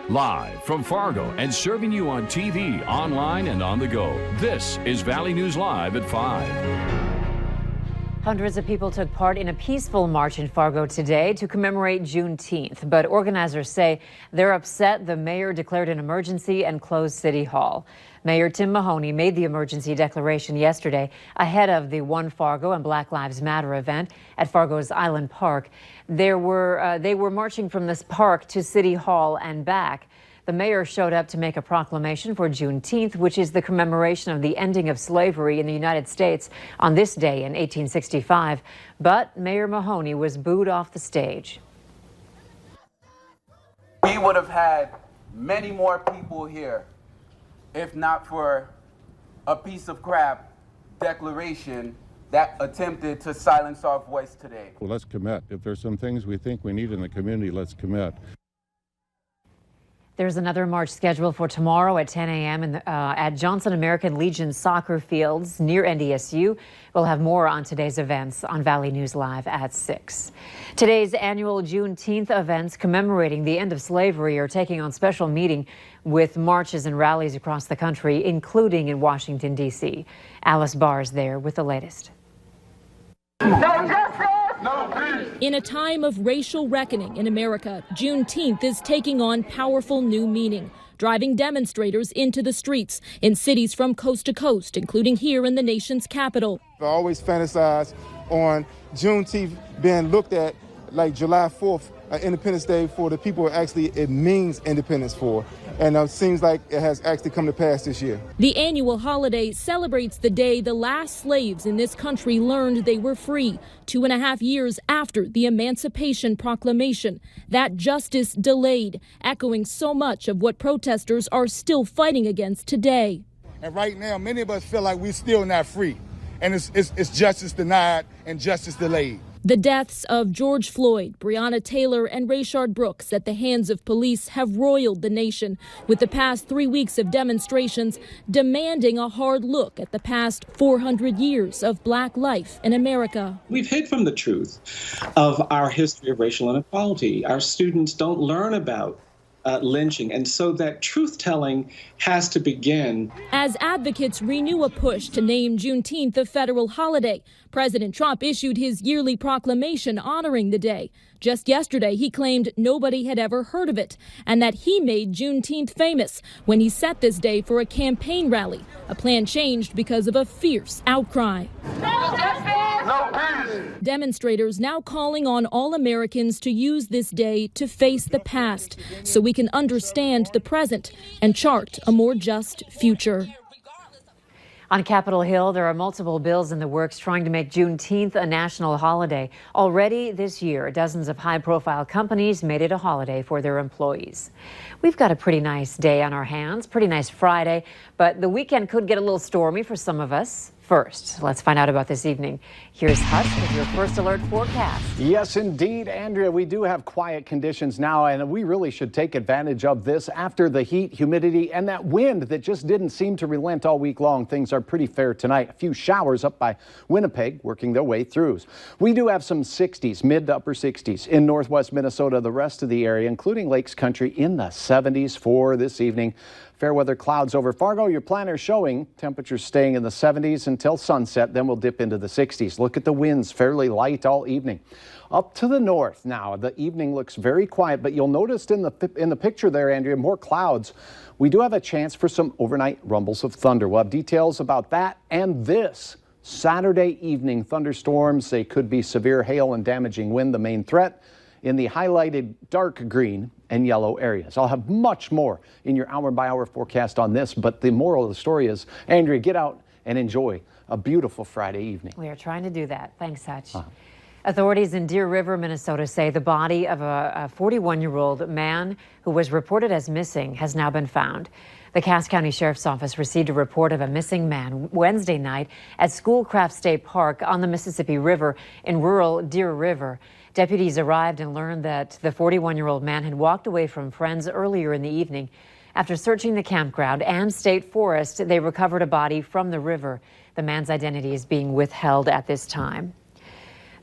Live from Fargo and serving you on TV, online, and on the go. This is Valley News Live at 5. Hundreds of people took part in a peaceful march in Fargo today to commemorate Juneteenth, but organizers say they're upset the mayor declared an emergency and closed City Hall. Mayor Tim Mahoney made the emergency declaration yesterday ahead of the One Fargo and Black Lives Matter event at Fargo's Island Park. They were marching from this park to City Hall and back. The mayor showed up to make a proclamation for Juneteenth, which is the commemoration of the ending of slavery in the United States on this day in 1865. But Mayor Mahoney was booed off the stage. We would have had many more people here if not for a piece of crap declaration that attempted to silence our voice today. Well, let's commit. If there's some things we think we need in the community, let's commit. There's another march scheduled for tomorrow at 10 a.m. At Johnson American Legion soccer fields near NDSU. We'll have more on today's events on Valley News Live at 6. Today's annual Juneteenth events commemorating the end of slavery are taking on special meeting with marches and rallies across the country, including in Washington, D.C. Alice Barr is there with the latest. No justice! No peace! In a time of racial reckoning in America, Juneteenth is taking on powerful new meaning, driving demonstrators into the streets in cities from coast to coast, including here in the nation's capital. I always fantasize on Juneteenth being looked at like July 4th, Independence Day for the people actually it means independence for. And it seems like it has actually come to pass this year. The annual holiday celebrates the day the last slaves in this country learned they were free, 2.5 years after the Emancipation Proclamation. That justice delayed, echoing so much of what protesters are still fighting against today. And right now, many of us feel like we're still not free. And it's justice denied and justice delayed. The deaths of George Floyd, Breonna Taylor, and Rayshard Brooks at the hands of police have roiled the nation, with the past 3 weeks of demonstrations demanding a hard look at the past 400 years of black life in America. We've hid from the truth of our history of racial inequality. Our students don't learn about lynching, and so that truth-telling has to begin. As advocates renew a push to name Juneteenth a federal holiday, President Trump issued his yearly proclamation honoring the day. Just yesterday, he claimed nobody had ever heard of it, and that he made Juneteenth famous when he set this day for a campaign rally. A plan changed because of a fierce outcry. No peace! Demonstrators now calling on all Americans to use this day to face the past so we can understand the present and chart a more just future. On Capitol Hill, there are multiple bills in the works trying to make Juneteenth a national holiday. Already this year, dozens of high-profile companies made it a holiday for their employees. We've got a pretty nice day on our hands, pretty nice Friday, but the weekend could get a little stormy for some of us. First, let's find out about this evening. Here's Hutch with your first alert forecast. Yes, indeed, Andrea. We do have quiet conditions now, and we really should take advantage of this after the heat, humidity, and that wind that just didn't seem to relent all week long. Things are pretty fair tonight. A few showers up by Winnipeg working their way through. We do have some 60s, mid to upper 60s in northwest Minnesota. The rest of the area, including Lakes Country, in the 70s for this evening. Fair weather clouds over Fargo. Your planner showing temperatures staying in the 70s until sunset. Then we'll dip into the 60s. Look at the winds, fairly light all evening. Up to the north now, the evening looks very quiet, but you'll notice in the picture there, Andrea, more clouds. We do have a chance for some overnight rumbles of thunder. We'll have details about that and this. Saturday evening thunderstorms. They could be severe hail and damaging wind, the main threat in the highlighted dark green and yellow areas. I'll have much more in your hour-by-hour forecast on this, but the moral of the story is, Andrea, get out and enjoy a beautiful Friday evening. We are trying to do that. Thanks, Hutch. Authorities in Deer River, Minnesota say the body of a 41-year-old man who was reported as missing has now been found. The Cass County Sheriff's Office received a report of a missing man Wednesday night at Schoolcraft State Park on the Mississippi River in rural Deer River. Deputies arrived and learned that the 41-year-old man had walked away from friends earlier in the evening. After searching the campground and state forest, they recovered a body from the river. The man's identity is being withheld at this time.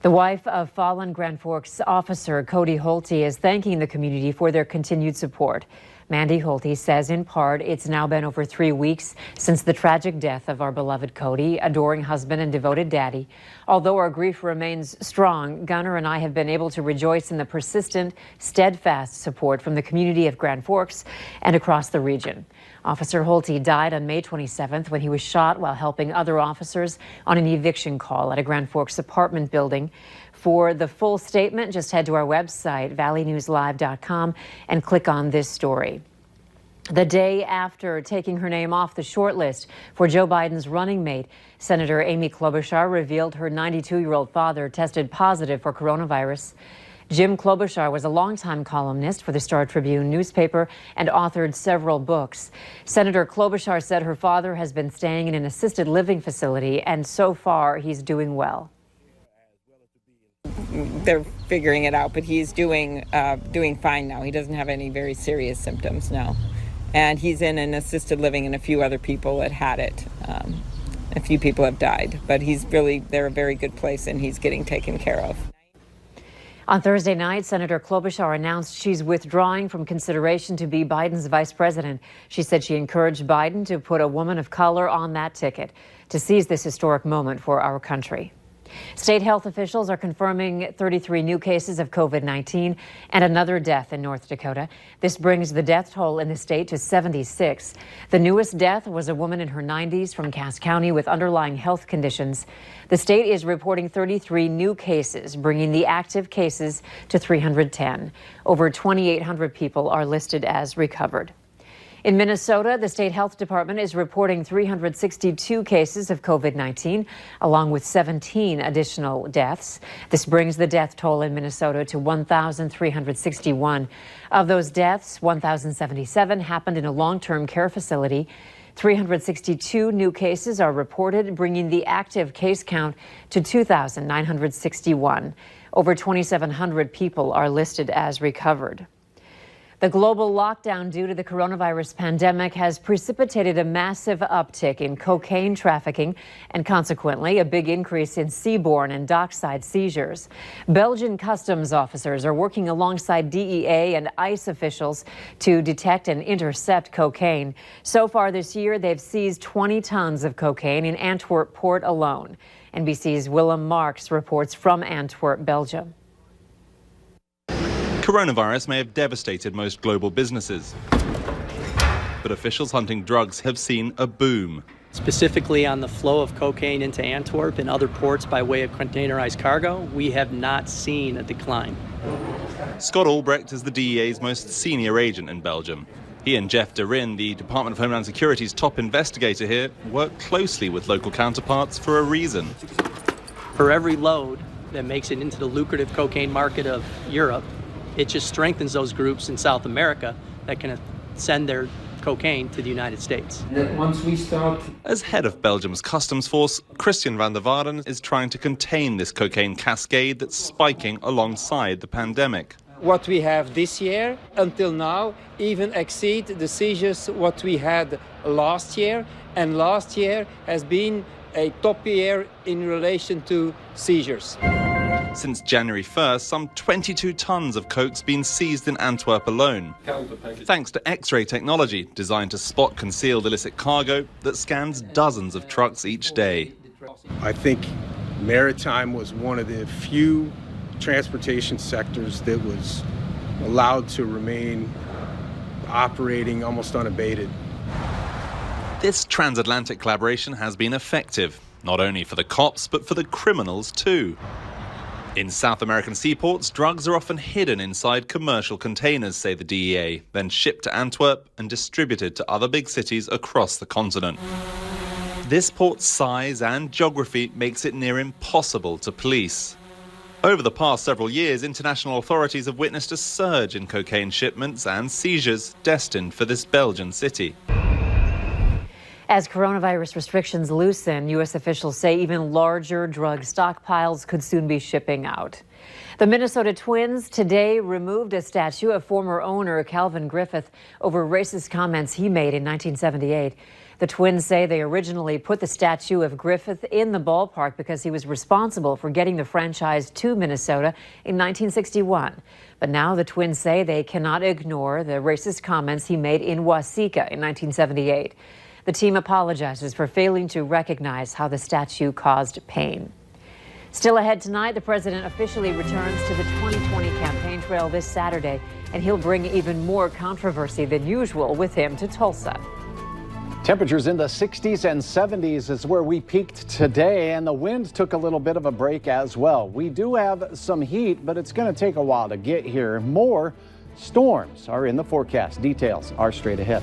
The wife of fallen Grand Forks officer Cody Holte is thanking the community for their continued support. Mandy Holte says in part it's now been over 3 weeks since the tragic death of our beloved Cody, adoring husband and devoted daddy. Although our grief remains strong, Gunner and I have been able to rejoice in the persistent, steadfast support from the community of Grand Forks and across the region. Officer Holte died on May 27th when he was shot while helping other officers on an eviction call at a Grand Forks apartment building. For the full statement, just head to our website, valleynewslive.com, and click on this story. The day after taking her name off the short list for Joe Biden's running mate, Senator Amy Klobuchar revealed her 92-year-old father tested positive for coronavirus. Jim Klobuchar was a longtime columnist for the Star Tribune newspaper and authored several books. Senator Klobuchar said her father has been staying in an assisted living facility, and so far he's doing well. They're figuring it out, but he's doing fine now. He doesn't have any very serious symptoms now. And he's in an assisted living, and a few other people that had it. A few people have died, but they're a very good place, and he's getting taken care of. On Thursday night, Senator Klobuchar announced she's withdrawing from consideration to be Biden's vice president. She said she encouraged Biden to put a woman of color on that ticket to seize this historic moment for our country. State health officials are confirming 33 new cases of COVID-19 and another death in North Dakota. This brings the death toll in the state to 76. The newest death was a woman in her 90s from Cass County with underlying health conditions. The state is reporting 33 new cases, bringing the active cases to 310. Over 2,800 people are listed as recovered. In Minnesota, the state health department is reporting 362 cases of COVID-19, along with 17 additional deaths. This brings the death toll in Minnesota to 1,361. Of those deaths, 1,077 happened in a long-term care facility. 362 new cases are reported, bringing the active case count to 2,961. Over 2,700 people are listed as recovered. The global lockdown due to the coronavirus pandemic has precipitated a massive uptick in cocaine trafficking and consequently a big increase in seaborne and dockside seizures. Belgian customs officers are working alongside DEA and ICE officials to detect and intercept cocaine. So far this year, they've seized 20 tons of cocaine in Antwerp port alone. NBC's Willem Marks reports from Antwerp, Belgium. Coronavirus may have devastated most global businesses, but officials hunting drugs have seen a boom. Specifically on the flow of cocaine into Antwerp and other ports by way of containerized cargo, we have not seen a decline. Scott Albrecht is the DEA's most senior agent in Belgium. He and Jeff Derin, the Department of Homeland Security's top investigator here, work closely with local counterparts for a reason. For every load that makes it into the lucrative cocaine market of Europe, it just strengthens those groups in South America that can send their cocaine to the United States. As head of Belgium's customs force, Christian van der Waarden is trying to contain this cocaine cascade that's spiking alongside the pandemic. What we have this year until now even exceed the seizures what we had last year, and last year has been a top year in relation to seizures. Since January 1st, some 22 tons of coke's been seized in Antwerp alone, thanks to X-ray technology designed to spot concealed illicit cargo that scans dozens of trucks each day. I think maritime was one of the few transportation sectors that was allowed to remain operating almost unabated. This transatlantic collaboration has been effective, not only for the cops, but for the criminals too. In South American seaports, drugs are often hidden inside commercial containers, say the DEA, then shipped to Antwerp and distributed to other big cities across the continent. This port's size and geography makes it near impossible to police. Over the past several years, international authorities have witnessed a surge in cocaine shipments and seizures destined for this Belgian city. As coronavirus restrictions loosen, U.S. officials say even larger drug stockpiles could soon be shipping out. The Minnesota Twins today removed a statue of former owner Calvin Griffith over racist comments he made in 1978. The Twins say they originally put the statue of Griffith in the ballpark because he was responsible for getting the franchise to Minnesota in 1961. But now the Twins say they cannot ignore the racist comments he made in Waseca in 1978. The team apologizes for failing to recognize how the statue caused pain. Still ahead tonight, the president officially returns to the 2020 campaign trail this Saturday, and he'll bring even more controversy than usual with him to Tulsa. Temperatures in the 60s and 70s is where we peaked today, and the wind took a little bit of a break as well. We do have some heat, but it's going to take a while to get here. More storms are in the forecast. Details are straight ahead.